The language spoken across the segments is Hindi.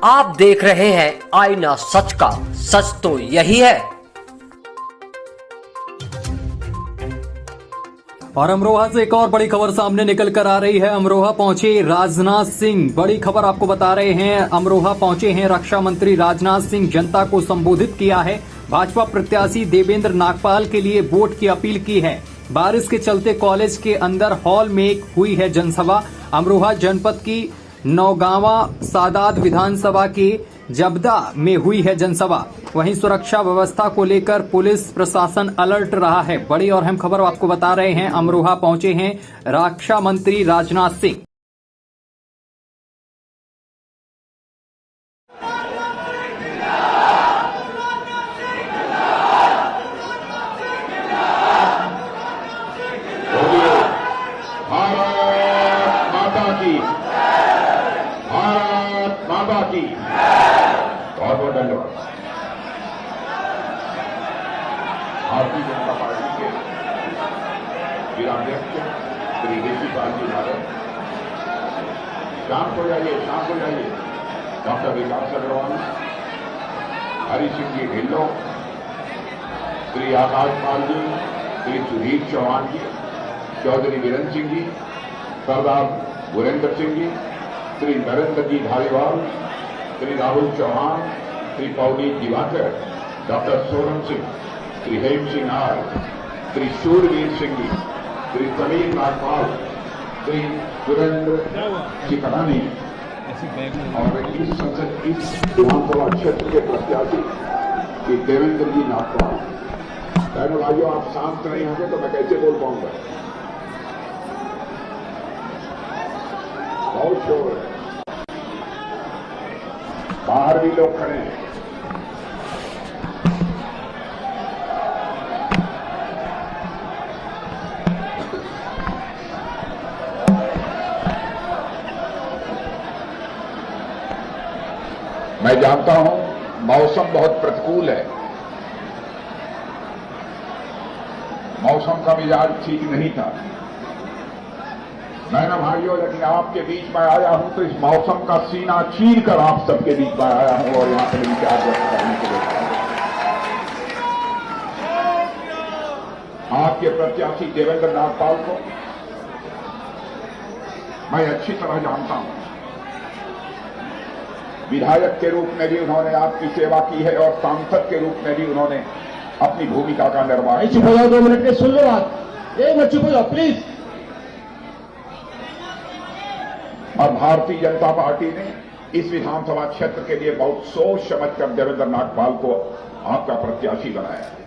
आप देख रहे हैं आईना सच का, सच तो यही है। और अमरोहा से एक और बड़ी खबर सामने निकल कर आ रही है। अमरोहा पहुंचे राजनाथ सिंह। बड़ी खबर आपको बता रहे हैं। अमरोहा पहुंचे हैं रक्षा मंत्री राजनाथ सिंह। जनता को संबोधित किया है। भाजपा प्रत्याशी देवेंद्र नागपाल के लिए वोट की अपील की है। बारिश के चलते कॉलेज के अंदर हॉल में हुई है जनसभा। अमरोहा जनपद की नौगांवा सादात विधानसभा के जबदा में हुई है जनसभा। वहीं सुरक्षा व्यवस्था को लेकर पुलिस प्रशासन अलर्ट रहा है। बड़ी और अहम खबर आपको बता रहे हैं। अमरोहा पहुंचे हैं रक्षा मंत्री राजनाथ सिंह। भारत माता की बहुत बहुत धन्यवाद। भारतीय जनता पार्टी के जिलाध्यक्ष श्री देशीपाल जी यादव, शाम को जाइए doctor Vikas Agarwal, Hari Singh ji Dhillon, Shri Akash Pal ji, Shri Sudhir Chauhan ji, Chaudhary Virendra Singh ji, Sardar Gurendra Singh ji, Shri Narendra ji Dhaliwal, Shri Rahul Chauhan, Shri Pauri Diwakar, doctor Sonam Singh, Shri Hem Singh R, Shri Shurveer Singh ji, Shri Sameer Nagpal, Shri Surendra चिकरानी और इस विधानसभा क्षेत्र के प्रत्याशी श्री देवेंद्र जी नागपाल। बहनों भाइयों, आप शांत नहीं होंगे तो मैं कैसे बोल पाऊंगा? बहुत शोर है, बाहर भी लोग खड़े हैं। मैं जानता हूं मौसम बहुत प्रतिकूल है, मौसम का मिजाज ठीक नहीं था। बहनों भाइयों, लेकिन आपके बीच में आया हूं तो इस मौसम का सीना चीर कर आप सबके बीच में आया हूं और यहां पर विचार व्यक्त करने के लिए आपके प्रत्याशी देवेंद्र नागपाल को मैं अच्छी तरह जानता हूं। विधायक के रूप में भी उन्होंने आपकी सेवा की है और सांसद के रूप में भी उन्होंने अपनी भूमिका का निर्वाह। चुप हो जाओ, 2 मिनट के सुन लो बात। एक मिनट चुप हो जाओ प्लीज। और भारतीय जनता पार्टी ने इस विधानसभा क्षेत्र के लिए बहुत सोच समझकर देवेंद्र नागपाल को आपका प्रत्याशी बनाया है।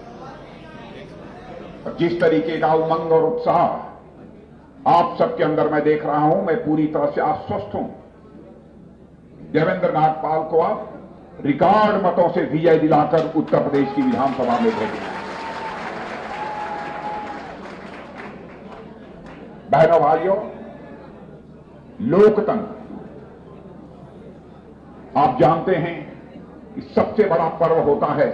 जिस तरीके का उमंग और उत्साह आप सबके अंदर मैं देख रहा हूं, मैं पूरी तरह से आश्वस्त हूं। देवेंद्र नागपाल को आप रिकॉर्ड मतों से विजय दिलाकर उत्तर प्रदेश की विधानसभा में भेजेंगे। बहनों भाइयों, लोकतंत्र आप जानते हैं कि सबसे बड़ा पर्व होता है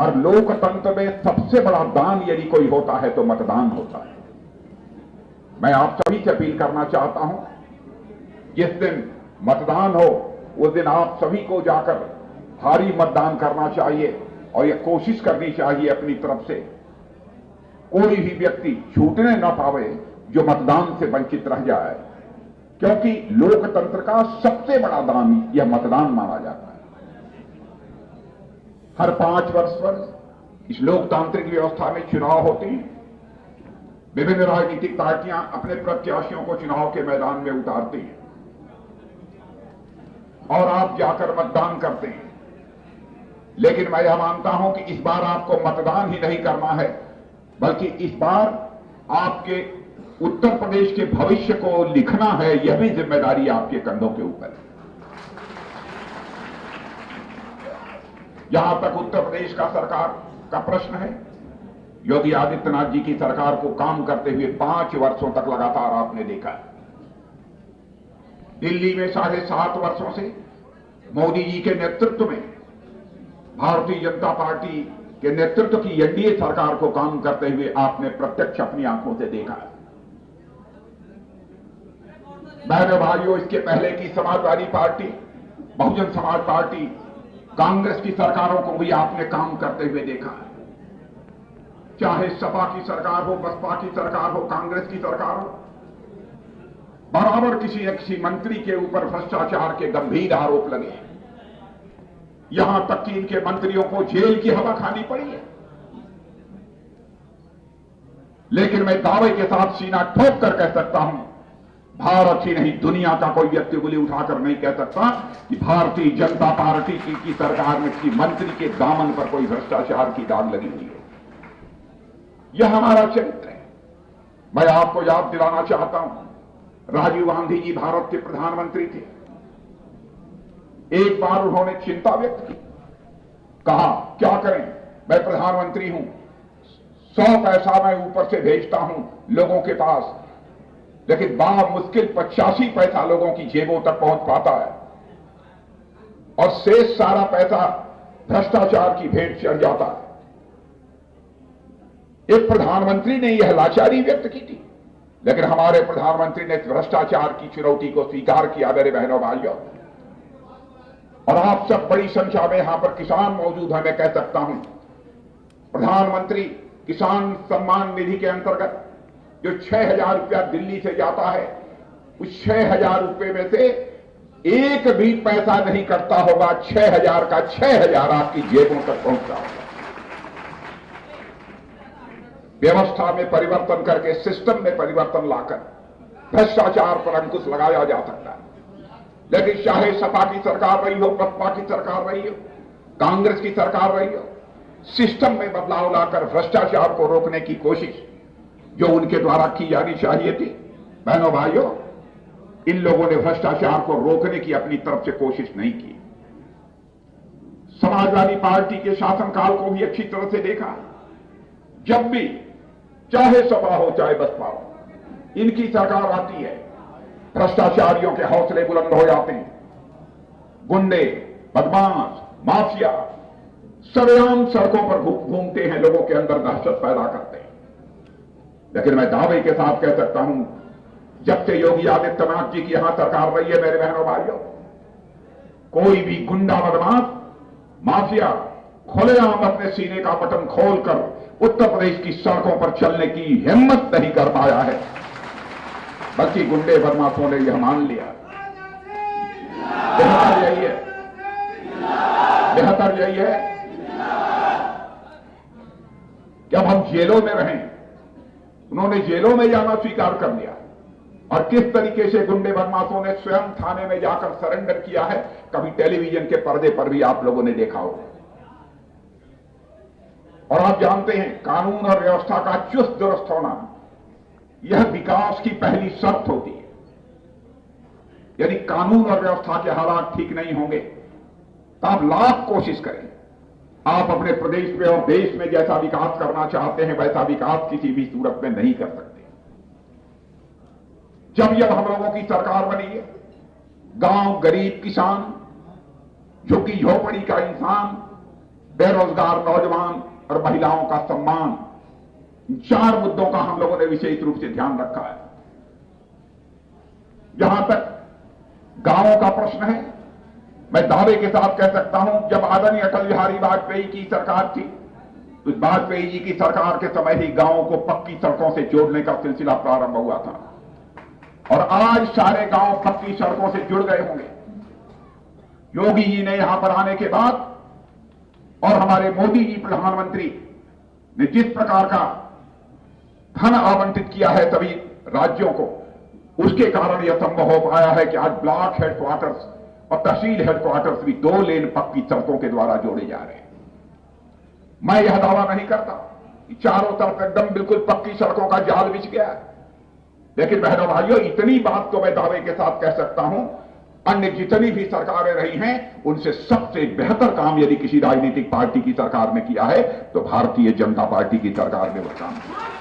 और लोकतंत्र में सबसे बड़ा दान यदि कोई होता है तो मतदान होता है। मैं आप सभी से अपील करना चाहता हूं, जिस दिन मतदान हो उस दिन आप सभी को जाकर भारी मतदान करना चाहिए और यह कोशिश करनी चाहिए अपनी तरफ से कोई भी व्यक्ति छूटने न पावे जो मतदान से वंचित रह जाए, क्योंकि लोकतंत्र का सबसे बड़ा दान यह मतदान माना जाता है। हर 5 वर्ष पर इस लोकतांत्रिक व्यवस्था में चुनाव होते हैं। विभिन्न राजनीतिक पार्टियां अपने प्रत्याशियों को चुनाव के मैदान में उतारती हैं और आप जाकर मतदान करते हैं। लेकिन मैं यह मानता हूं कि इस बार आपको मतदान ही नहीं करना है, बल्कि इस बार आपके उत्तर प्रदेश के भविष्य को लिखना है। यह भी जिम्मेदारी आपके कंधों के ऊपर है। जहां तक उत्तर प्रदेश का सरकार का प्रश्न है, योगी आदित्यनाथ जी की सरकार को काम करते हुए 5 वर्षों तक लगातार आपने देखा है। दिल्ली में 7.5 वर्षों से मोदी जी के नेतृत्व में भारतीय जनता पार्टी के नेतृत्व की एनडीए सरकार को काम करते हुए आपने प्रत्यक्ष अपनी आंखों से देखा है। बहनों भाइयों, इसके पहले की समाजवादी पार्टी बहुजन समाज पार्टी, कांग्रेस की सरकारों को भी आपने काम करते हुए देखा है। चाहे सपा की सरकार हो, बसपा की सरकार हो, कांग्रेस की सरकार हो, बराबर किसी न किसी मंत्री के ऊपर भ्रष्टाचार के गंभीर आरोप लगे हैं। यहां तक कि इनके मंत्रियों को जेल की हवा खानी पड़ी है। लेकिन मैं दावे के साथ सीना ठोक कर कह सकता हूं, भारत ही नहीं दुनिया का कोई व्यक्ति उंगली उठाकर नहीं कह सकता कि भारतीय जनता पार्टी की सरकार में किसी मंत्री के दामन पर कोई भ्रष्टाचार की दाग लगी हुई है। यह हमारा चरित्र है। मैं आपको याद दिलाना चाहता हूं, राजीव गांधी जी भारत के प्रधानमंत्री थे। एक बार उन्होंने चिंता व्यक्त की, कहा क्या करें, मैं प्रधानमंत्री हूं, 100 पैसा मैं ऊपर से भेजता हूं लोगों के पास, लेकिन बड़ा मुश्किल 85 पैसा लोगों की जेबों तक पहुंच पाता है और शेष सारा पैसा भ्रष्टाचार की भेंट चढ़ जाता है। एक प्रधानमंत्री ने यह लाचारी व्यक्त की थी, लेकिन हमारे प्रधानमंत्री ने भ्रष्टाचार की चुनौती को स्वीकार किया। मेरे बहनों भाइयों, और आप सब बड़ी संख्या में यहां पर किसान मौजूद हैं। मैं कह सकता हूं, प्रधानमंत्री किसान सम्मान निधि के अंतर्गत जो 6,000 रुपया दिल्ली से जाता है, उस 6,000 रुपये में से एक भी पैसा नहीं कटता होगा। 6,000 का 6,000 आपकी जेबों तक पहुंचता होगा। व्यवस्था में परिवर्तन करके, सिस्टम में परिवर्तन लाकर भ्रष्टाचार पर अंकुश लगाया जा सकता है। लेकिन चाहे सपा की सरकार रही हो, बसपा की सरकार रही हो, कांग्रेस की सरकार रही हो, सिस्टम में बदलाव लाकर भ्रष्टाचार को रोकने की कोशिश जो उनके द्वारा की जानी चाहिए थी, बहनों भाइयों, इन लोगों ने भ्रष्टाचार को रोकने की अपनी तरफ से कोशिश नहीं की। समाजवादी पार्टी के शासनकाल को भी अच्छी तरह से देखा। जब भी चाहे सपा हो चाहे बसपा हो, इनकी सरकार आती है, भ्रष्टाचारियों के हौसले बुलंद हो जाते हैं। गुंडे, बदमाश, माफिया सरेआम सड़कों पर घूमते हैं, लोगों के अंदर दहशत पैदा करते हैं। लेकिन मैं दावे के साथ कह सकता हूं, जब से योगी आदित्यनाथ जी की यहां सरकार रही है, मेरे बहनों भाइयों, कोई भी गुंडा, बदमाश, माफिया खुलेआम अपने सीने का बटन खोलकर उत्तर प्रदेश की सड़कों पर चलने की हिम्मत नहीं कर पाया है, बल्कि गुंडे बदमाशों ने यह मान लिया। बेहतर यही है, बेहतर यही है कि अब हम जेलों में रहें। उन्होंने जेलों में जाना स्वीकार कर लिया और किस तरीके से गुंडे बदमाशों ने स्वयं थाने में जाकर सरेंडर किया है, कभी टेलीविजन के पर्दे पर भी आप लोगों ने देखा होगा। और आप जानते हैं, कानून और व्यवस्था का चुस्त दुरुस्त होना यह विकास की पहली शर्त होती है। यदि कानून और व्यवस्था के हालात ठीक नहीं होंगे तो आप लाख कोशिश करें, आप अपने प्रदेश में और देश में जैसा विकास करना चाहते हैं वैसा विकास किसी भी सूरत में नहीं कर सकते। जब हम लोगों की सरकार बनी है, गांव, गरीब, किसान, झुग्गी झोपड़ी का इंसान, बेरोजगार नौजवान और महिलाओं का सम्मान, इन 4 मुद्दों का हम लोगों ने विशेष रूप से ध्यान रखा है। जहां तक गांवों का प्रश्न है, मैं दावे के साथ कह सकता हूं, जब आदरणीय अटल बिहारी वाजपेयी की सरकार थी, तो वाजपेयी जी की सरकार के समय ही गांवों को पक्की सड़कों से जोड़ने का सिलसिला प्रारंभ हुआ था और आज सारे गांव पक्की सड़कों से जुड़ गए होंगे। योगी जी ने यहां पर आने के बाद और हमारे मोदी जी प्रधानमंत्री ने जिस प्रकार का धन आवंटित किया है सभी राज्यों को, उसके कारण यह संभव हो पाया है कि आज ब्लॉक हेडक्वार्टर्स और तहसील हेडक्वार्टर्स भी 2 लेन पक्की सड़कों के द्वारा जोड़े जा रहे हैं। मैं यह दावा नहीं करता कि चारों तरफ एकदम बिल्कुल पक्की सड़कों का जाल बिछ गया है, लेकिन बहनों भाइयों, इतनी बात तो मैं दावे के साथ कह सकता हूं, अन्य जितनी भी सरकारें रही हैं उनसे सबसे बेहतर काम यदि किसी राजनीतिक पार्टी की सरकार ने किया है तो भारतीय जनता पार्टी की सरकार ने वह काम किया।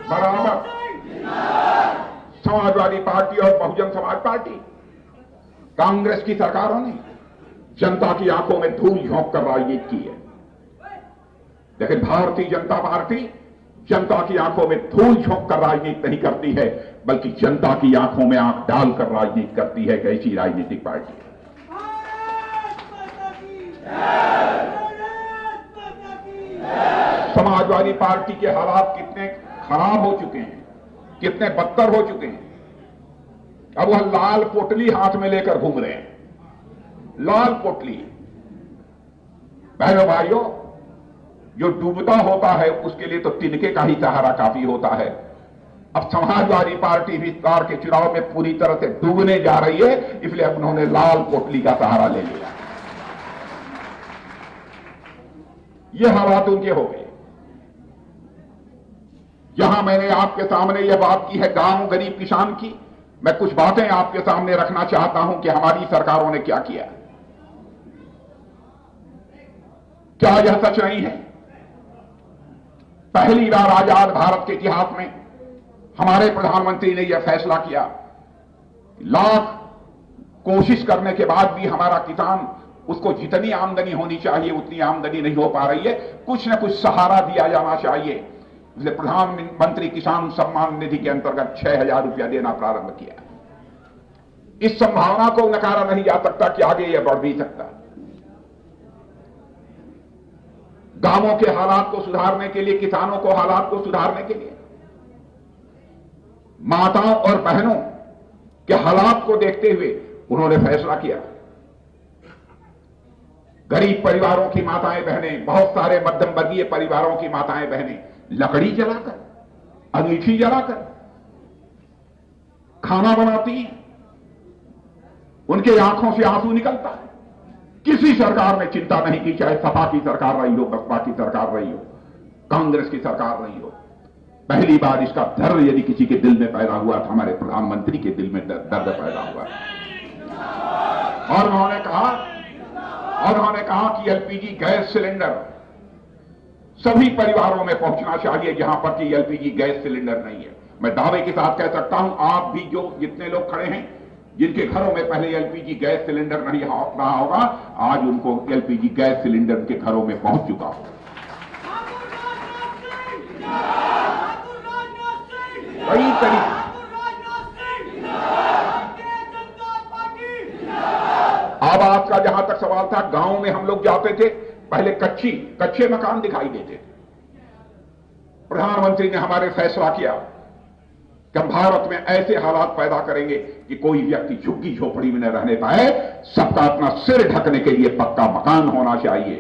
बराबर समाजवादी पार्टी और बहुजन समाज पार्टी, कांग्रेस की सरकारों ने जनता की आंखों में धूल झोंक कर राजनीति की है, लेकिन भारतीय जनता पार्टी जनता की आंखों में धूल झोंक कर राजनीति नहीं करती है, बल्कि जनता की आंखों में आंख डालकर राजनीति करती है। कैसी राजनीतिक पार्टी है? समाजवादी पार्टी के हालात कितने खराब हो चुके हैं, कितने बदतर हो चुके हैं। अब वह लाल पोटली हाथ में लेकर घूम रहे हैं, लाल पोटली। बहनों भाइयों, जो डूबता होता है उसके लिए तो तिनके का ही सहारा काफी होता है। अब समाजवादी पार्टी भी इस बार के चुनाव में पूरी तरह से डूबने जा रही है, इसलिए उन्होंने लाल पोटली का सहारा ले लिया। ये हालात उनके हो गए। जहां मैंने आपके सामने यह बात की है गांव गरीब किसान की, मैं कुछ बातें आपके सामने रखना चाहता हूं कि हमारी सरकारों ने क्या किया। क्या यह सच नहीं है? पहली बार आजाद भारत के इतिहास में हमारे प्रधानमंत्री ने यह फैसला किया, लाख कोशिश करने के बाद भी हमारा किसान, उसको जितनी आमदनी होनी चाहिए उतनी आमदनी नहीं हो पा रही है, कुछ न कुछ सहारा दिया जाना चाहिए। इसलिए प्रधानमंत्री किसान सम्मान निधि के अंतर्गत 6,000 रुपया देना प्रारंभ किया। इस संभावना को नकारा नहीं जा सकता कि आगे यह बढ़ भी सकता। गांवों के हालात को सुधारने के लिए, किसानों को हालात को सुधारने के लिए, माताओं और बहनों के हालात को देखते हुए उन्होंने फैसला किया। गरीब परिवारों की माताएं बहनें, बहुत सारे मध्यम वर्गीय परिवारों की माताएं बहनें लकड़ी जलाकर, अंगीठी जलाकर खाना बनाती हैं। उनके आंखों से आंसू निकलता है। किसी सरकार ने चिंता नहीं की, चाहे सपा की सरकार रही हो, बसपा की सरकार रही हो, कांग्रेस की सरकार रही हो। पहली बार इसका दर्द यदि किसी के दिल में पैदा हुआ था, हमारे प्रधानमंत्री के दिल में दर्द पैदा हुआ। और उन्होंने कहा कि एलपीजी गैस सिलेंडर सभी परिवारों में पहुंचना चाहिए जहां पर कि एलपीजी गैस सिलेंडर नहीं है। मैं दावे के साथ कह सकता हूं, आप भी जो जितने लोग खड़े हैं जिनके घरों में पहले एलपीजी गैस सिलेंडर नहीं रहा होगा, आज उनको एलपीजी गैस सिलेंडर के घरों में पहुंच चुका होगा। कई तरीके। अब आपका जहां तक सवाल था, गांव में हम लोग जाते थे, पहले कच्चे मकान दिखाई देते थे। प्रधानमंत्री ने हमारे फैसला किया कि हम भारत में ऐसे हालात पैदा करेंगे कि कोई व्यक्ति झुग्गी झोपड़ी में न रहने पाए, सबका अपना सिर ढकने के लिए पक्का मकान होना चाहिए।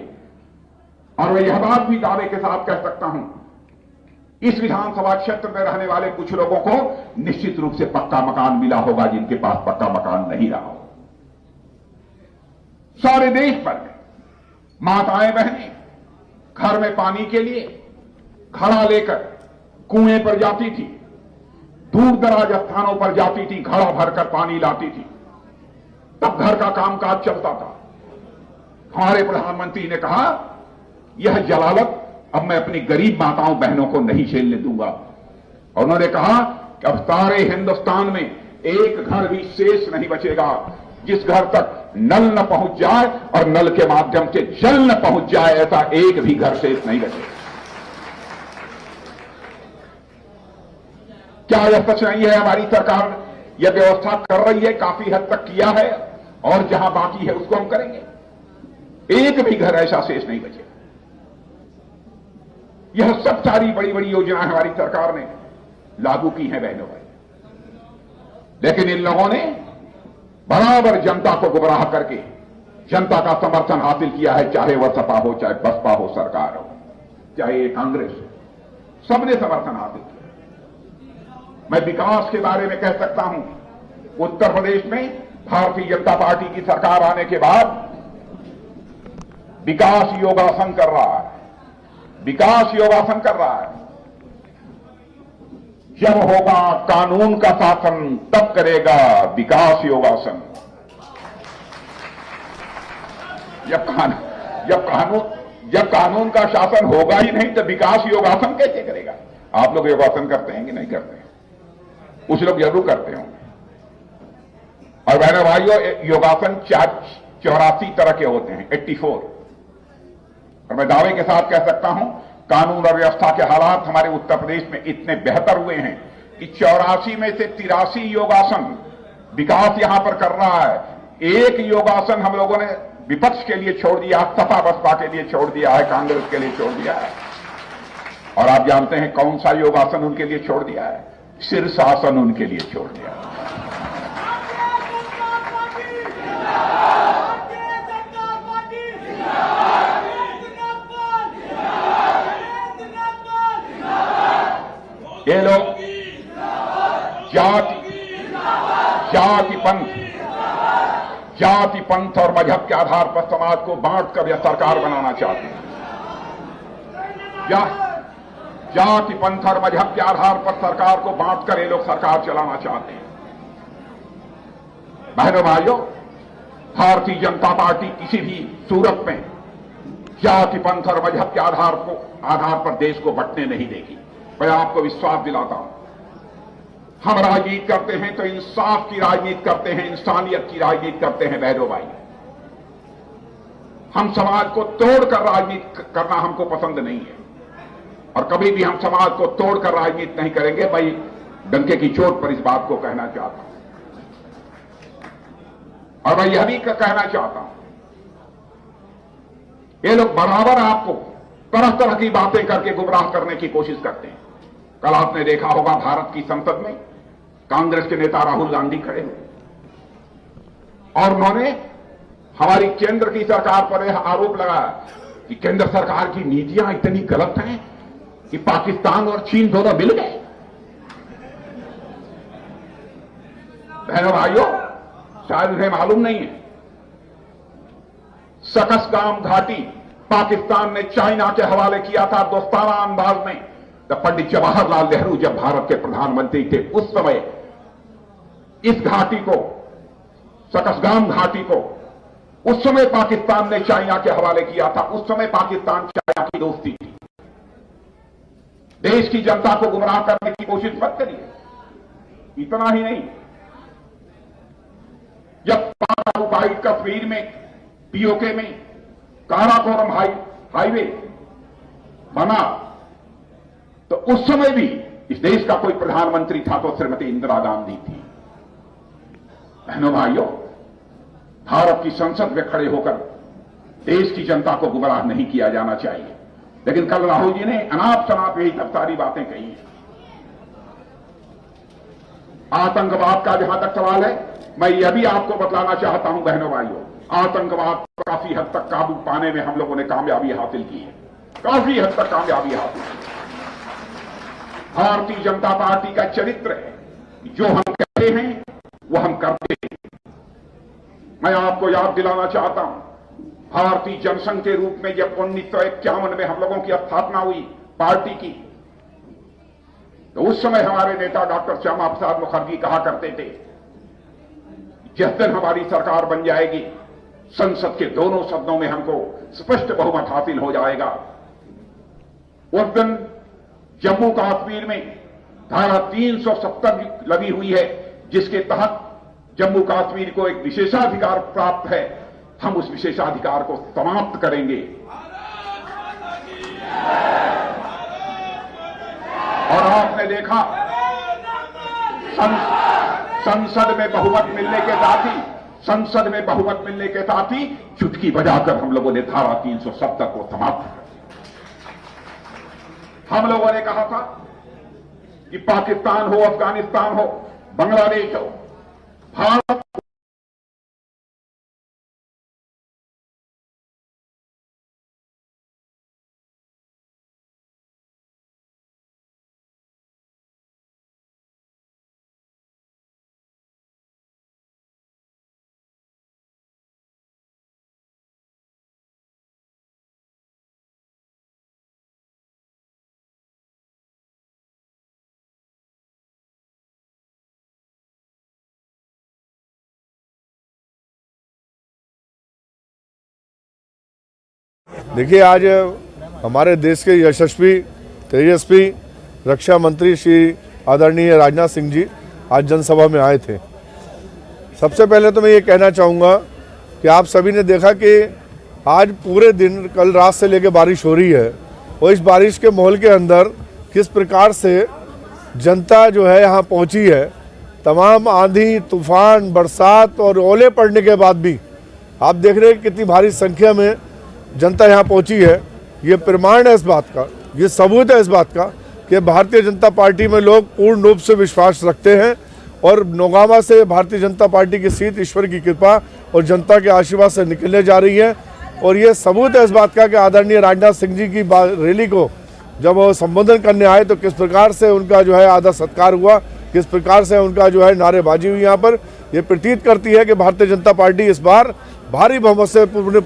और मैं यह बात भी दावे के साथ कह सकता हूं, इस विधानसभा क्षेत्र में रहने वाले कुछ लोगों को निश्चित रूप से पक्का मकान मिला होगा जिनके पास पक्का मकान नहीं रहा हो। सारे देश भर में माताएं बहनें घर में पानी के लिए घड़ा लेकर कुएं पर जाती थी, दूर दराज स्थानों पर जाती थी, घड़ा भरकर पानी लाती थी, तब घर का कामकाज चलता था। हमारे प्रधानमंत्री ने कहा, यह जलालत अब मैं अपनी गरीब माताओं बहनों को नहीं झेलने दूंगा। और उन्होंने कहा कि अब सारे हिंदुस्तान में एक घर भी शेष नहीं बचेगा जिस घर तक नल न पहुंच जाए और नल के माध्यम से जल न पहुंच जाए, ऐसा एक भी घर शेष नहीं बचेगा। क्या यह सच नहीं है? हमारी सरकार यह व्यवस्था कर रही है, काफी हद तक किया है, और जहां बाकी है उसको हम करेंगे। एक भी घर ऐसा शेष नहीं बचेगा। यह सब सारी बड़ी बड़ी योजनाएं हमारी सरकार ने लागू की हैं बहनों भाई, लेकिन इन लोगों ने बराबर जनता को गुमराह करके जनता का समर्थन हासिल किया है, चाहे वह सपा हो, चाहे बसपा हो, सरकार हो, चाहे कांग्रेस हो, सबने समर्थन हासिल किया। मैं विकास के बारे में कह सकता हूं, उत्तर प्रदेश में भारतीय जनता पार्टी की सरकार आने के बाद विकास योगासन कर रहा है, विकास योगासन कर रहा है। जब होगा कानून का शासन तब करेगा विकास योगासन। जब कानून का शासन होगा ही नहीं तो विकास योगासन कैसे करेगा? आप लोग योगासन करते हैं कि नहीं करते हैं? कुछ लोग जरूर करते होंगे। और बहनों भाइयों, योगासन 84 तरह के होते हैं, 84। और मैं दावे के साथ कह सकता हूं कानून और व्यवस्था के हालात हमारे उत्तर प्रदेश में इतने बेहतर हुए हैं कि 84 में से 83 योगासन विकास यहां पर कर रहा है। एक योगासन हम लोगों ने विपक्ष के लिए छोड़ दिया, सपा बसपा के लिए छोड़ दिया है, कांग्रेस के लिए छोड़ दिया है। और आप जानते हैं कौन सा योगासन उनके लिए छोड़ दिया है? शीर्षासन उनके लिए छोड़ दिया है। ये लोग जाति पंथ और मजहब के आधार पर समाज को बांटकर यह सरकार बनाना चाहते हैं। जाति पंथ और मजहब के आधार पर सरकार को बांटकर ये लोग सरकार चलाना चाहते हैं। बहनों भाइयों, भारतीय जनता पार्टी किसी भी सूरत में जाति पंथ और मजहब के आधार पर देश को बंटने नहीं देगी। मैं आपको विश्वास दिलाता हूं, हम राजनीति करते हैं तो इंसाफ की राजनीति करते हैं, इंसानियत की राजनीति करते हैं। बहनों भाई, हम समाज को तोड़कर राजनीति करना हमको पसंद नहीं है और कभी भी हम समाज को तोड़कर राजनीति नहीं करेंगे। मैं डंके की चोट पर इस बात को कहना चाहता हूं और मैं यह भी कहना चाहता हूं, ये लोग बराबर आपको तरह तरह की बातें करके गुमराह करने की कोशिश करते हैं। कल आपने देखा होगा भारत की संसद में कांग्रेस के नेता राहुल गांधी खड़े हुए और उन्होंने हमारी केंद्र की सरकार पर यह आरोप लगाया कि केंद्र सरकार की नीतियां इतनी गलत हैं कि पाकिस्तान और चीन दोनों मिल गए। बहनों भाइयों, शायद उन्हें मालूम नहीं है, सकसगाम घाटी पाकिस्तान ने चाइना के हवाले किया था दोस्ताना अंदाज में। जब पंडित जवाहरलाल नेहरू जब भारत के प्रधानमंत्री थे, उस समय इस घाटी को, सकसगाम घाटी को, उस समय पाकिस्तान ने चाइना के हवाले किया था। उस समय पाकिस्तान चाइना की दोस्ती थी। देश की जनता को गुमराह करने की कोशिश मत करिए। इतना ही नहीं, जब पाक कश्मीर में पीओके में काराकोरम हाईवे बना तो उस समय भी इस देश का कोई प्रधानमंत्री था तो श्रीमती इंदिरा गांधी थी। बहनों भाइयों, भारत की संसद में खड़े होकर देश की जनता को गुमराह नहीं किया जाना चाहिए। लेकिन कल राहुल जी ने अनाप शनाप यही सब सारी बातें कही हैं। आतंकवाद का जहां तक सवाल है, मैं यह भी आपको बतलाना चाहता हूं बहनों भाइयों, आतंकवाद पर काफी हद तक काबू पाने में हम लोगों ने कामयाबी हासिल की है, काफी हद तक कामयाबी हासिल की। भारतीय जनता पार्टी का चरित्र है, जो हम कहते हैं वो हम करते हैं। मैं आपको याद दिलाना चाहता हूं, भारतीय जनसंघ के रूप में जब 1951 में हम लोगों की स्थापना हुई पार्टी की, तो उस समय हमारे नेता डॉक्टर श्यामा प्रसाद मुखर्जी कहा करते थे, जिस दिन हमारी सरकार बन जाएगी, संसद के दोनों सदनों में हमको स्पष्ट बहुमत हासिल हो जाएगा। उस दिन जम्मू कश्मीर में धारा 370 लगी हुई है, जिसके तहत जम्मू कश्मीर को एक विशेषाधिकार प्राप्त है। हम उस विशेषाधिकार को समाप्त करेंगे। और आपने देखा संसद में बहुमत मिलने के साथ ही चुटकी बजाकर हम लोगों ने धारा 370 को समाप्त कर दिया। हम लोगों ने कहा था कि पाकिस्तान हो, अफगानिस्तान हो, बांग्लादेश हो, भारत देखिए, आज हमारे देश के यशस्वी तेजस्वी रक्षा मंत्री श्री आदरणीय राजनाथ सिंह जी आज जनसभा में आए थे। सबसे पहले तो मैं ये कहना चाहूँगा कि आप सभी ने देखा कि आज पूरे दिन, कल रात से लेकर बारिश हो रही है और इस बारिश के माहौल के अंदर किस प्रकार से जनता जो है यहाँ पहुँची है। तमाम आंधी तूफान बरसात और ओले पड़ने के बाद भी आप देख रहे हैं कितनी भारी संख्या में जनता यहाँ पहुँची है। ये प्रमाण है इस बात का, ये सबूत है इस बात का कि भारतीय जनता पार्टी में लोग पूर्ण रूप से विश्वास रखते हैं और नौगामा से भारतीय जनता पार्टी की सीट ईश्वर की कृपा और जनता के आशीर्वाद से निकलने जा रही है। और ये सबूत है इस बात का कि आदरणीय राजनाथ सिंह जी की रैली को जब वो संबोधन करने आए तो किस प्रकार से उनका जो है आदर सत्कार हुआ, किस प्रकार से उनका जो है नारेबाजी हुई। यहाँ पर ये प्रतीत करती है कि भारतीय जनता पार्टी इस बार भारी बहुमत से पूर्ण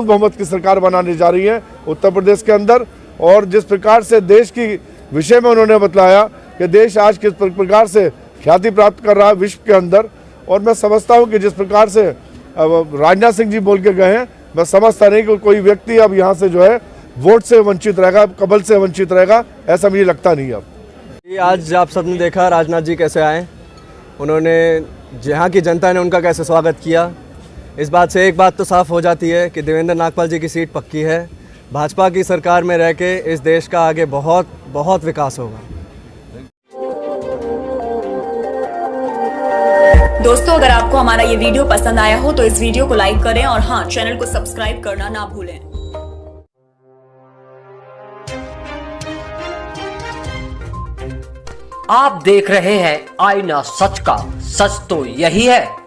बहुमत की सरकार बनाने जा रही है उत्तर प्रदेश के अंदर। और जिस प्रकार से देश की विषय में उन्होंने बतलाया कि देश आज किस प्रकार से ख्याति प्राप्त कर रहा है विश्व के अंदर, और मैं समझता हूं कि जिस प्रकार से राजनाथ सिंह जी बोल के गए हैं, मैं समझता नहीं कि कोई व्यक्ति अब यहाँ से जो है वोट से वंचित रहेगा, कबल से वंचित रहेगा, ऐसा मुझे लगता नहीं अब। आज आप सबने देखा राजनाथ जी कैसे आए, उन्होंने जहाँ की जनता ने उनका कैसे स्वागत किया। इस बात से एक बात तो साफ हो जाती है कि देवेंद्र नागपाल जी की सीट पक्की है। भाजपा की सरकार में रह के इस देश का आगे बहुत बहुत विकास होगा। दोस्तों, अगर आपको हमारा ये वीडियो पसंद आया हो तो इस वीडियो को लाइक करें और हाँ, चैनल को सब्सक्राइब करना ना भूलें। आप देख रहे हैं आईना सच का, सच तो यही है।